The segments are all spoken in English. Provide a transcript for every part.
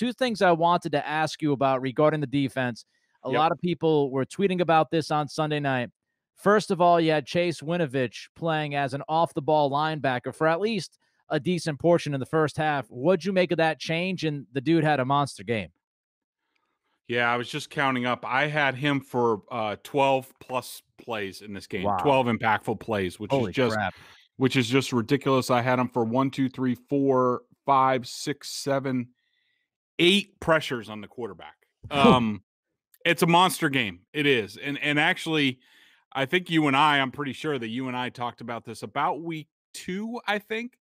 two things I wanted to ask you about regarding the defense. A Yep. lot of people were tweeting about this on Sunday night. First of all, you had Chase Winovich playing as an off-the-ball linebacker for at least a decent portion in the first half. What'd you make of that change? And the dude had a monster game. Yeah, I was just counting up. I had him for 12 plus plays in this game. Wow. 12 impactful plays, which Holy is just crap. which is just ridiculous. I had him for 1, 2, 3, 4, 5, 6, 7, 8 pressures on the quarterback. It's a monster game. It is. And actually, I think I'm pretty sure that you and I talked about this about week 2, I think,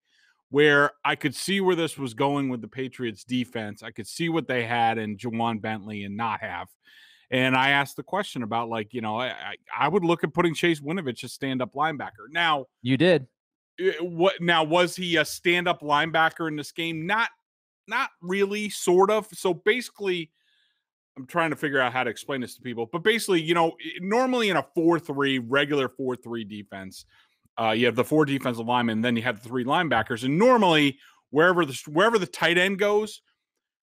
where I could see where this was going with the Patriots defense. I could see what they had in Juwan Bentley and not have. And I asked the question about, like, I would look at putting Chase Winovich as stand-up linebacker. Now, You did. was he a stand-up linebacker in this game? Not really, sort of. So basically, I'm trying to figure out how to explain this to people. But basically, normally in a 4-3, regular 4-3 defense, you have the 4 defensive linemen, and then you have the 3 linebackers. And normally, wherever the tight end goes,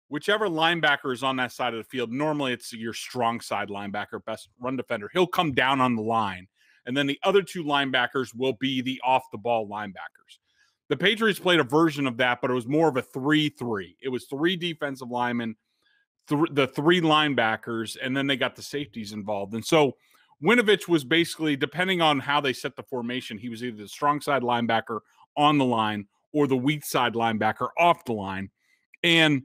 whichever linebacker is on that side of the field, normally it's your strong side linebacker, best run defender. He'll come down on the line. And then the other 2 linebackers will be the off-the-ball linebackers. The Patriots played a version of that, but it was more of a 3-3. It was 3 defensive linemen, the 3 linebackers, and then they got the safeties involved. And so Winovich was basically, depending on how they set the formation, he was either the strong side linebacker on the line or the weak side linebacker off the line. And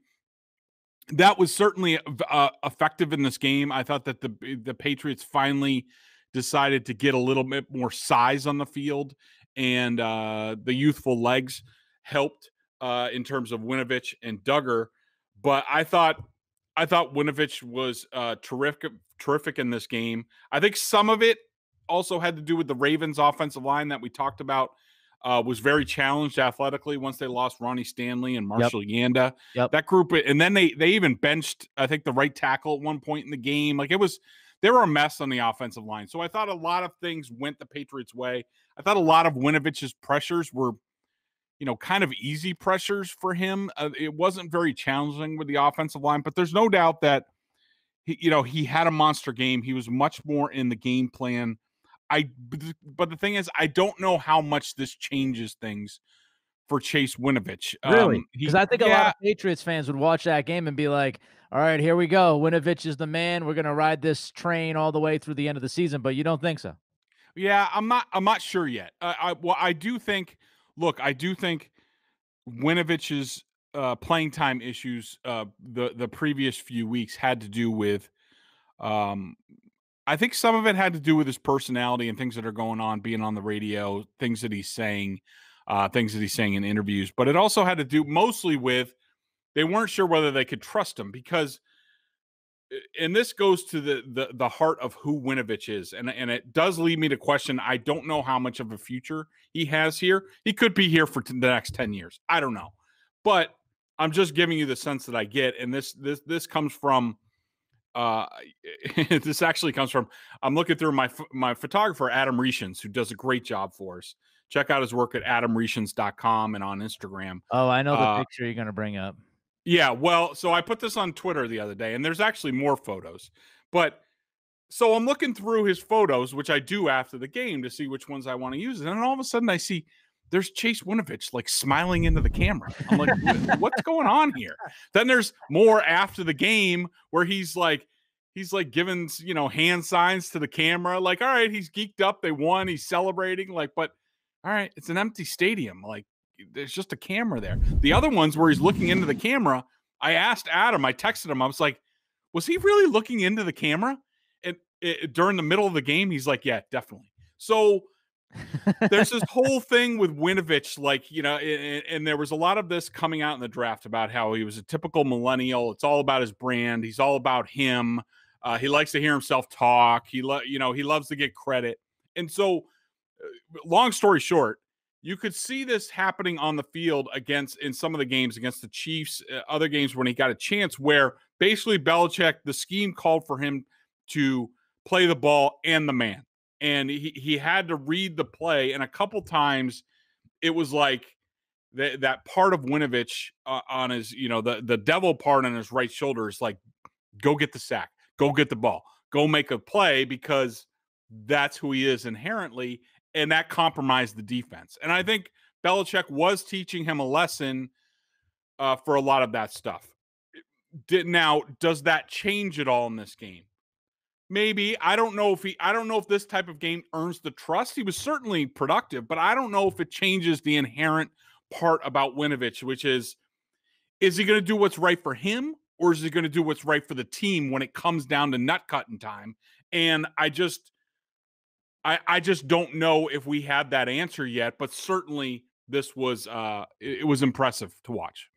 that was certainly effective in this game. I thought that the Patriots finally decided to get a little bit more size on the field, and the youthful legs helped in terms of Winovich and Duggar. But I thought Winovich was terrific in this game. I think some of it also had to do with the Ravens offensive line that we talked about. Was very challenged athletically once they lost Ronnie Stanley and Marshall Yanda. Yep. That group, and then they even benched, I think, the right tackle at one point in the game. Like, they were a mess on the offensive line. So I thought a lot of things went the Patriots' way. I thought a lot of Winovich's pressures were, kind of easy pressures for him. It wasn't very challenging with the offensive line, but there's no doubt that he had a monster game. He was much more in the game plan. But the thing is, I don't know how much this changes things for Chase Winovich. Really? Because I think a lot of Patriots fans would watch that game and be like, all right, here we go. Winovich is the man. We're going to ride this train all the way through the end of the season, but you don't think so? Yeah, I'm not sure yet. I do think Winovich's playing time issues the previous few weeks had to do with I think some of it had to do with his personality and things that are going on, being on the radio, things that he's saying in interviews. But it also had to do mostly with they weren't sure whether they could trust him because, and this goes to the heart of who Winovich is. And it does lead me to question, I don't know how much of a future he has here. He could be here for the next 10 years. I don't know. But I'm just giving you the sense that I get. And this comes from, this actually comes from, I'm looking through my photographer, Adam Reishens, who does a great job for us. Check out his work at adamreishens.com and on Instagram. Oh, I know the picture you're going to bring up. Yeah, well, so I put this on Twitter the other day, and there's actually more photos. But so I'm looking through his photos, which I do after the game to see which ones I want to use. And then all of a sudden I see there's Chase Winovich like smiling into the camera. I'm like, what's going on here? Then there's more after the game where he's like giving, hand signs to the camera. Like, all right, he's geeked up. They won. He's celebrating. Like, but all right, it's an empty stadium. Like, there's just a camera there. The other ones where he's looking into the camera, I asked Adam, I texted him, I was like, was he really looking into the camera? And during the middle of the game, he's like, yeah, definitely. So there's this whole thing with Winovich, like, and there was a lot of this coming out in the draft about how he was a typical millennial. It's all about his brand. He's all about him. He likes to hear himself talk. He loves to get credit. And so long story short, you could see this happening on the field in some of the games against the Chiefs, other games when he got a chance where basically Belichick, the scheme called for him to play the ball and the man. And he had to read the play. And a couple times it was like that part of Winovich on his, the devil part on his right shoulder is like, go get the sack, go get the ball, go make a play, because that's who he is inherently, and that compromised the defense. And I think Belichick was teaching him a lesson for a lot of that stuff. Now, does that change at all in this game? Maybe. I don't know if this type of game earns the trust. He was certainly productive, but I don't know if it changes the inherent part about Winovich, which is he going to do what's right for him, or is he going to do what's right for the team when it comes down to nut cutting time? And I just don't know if we had that answer yet, but certainly this was it was impressive to watch.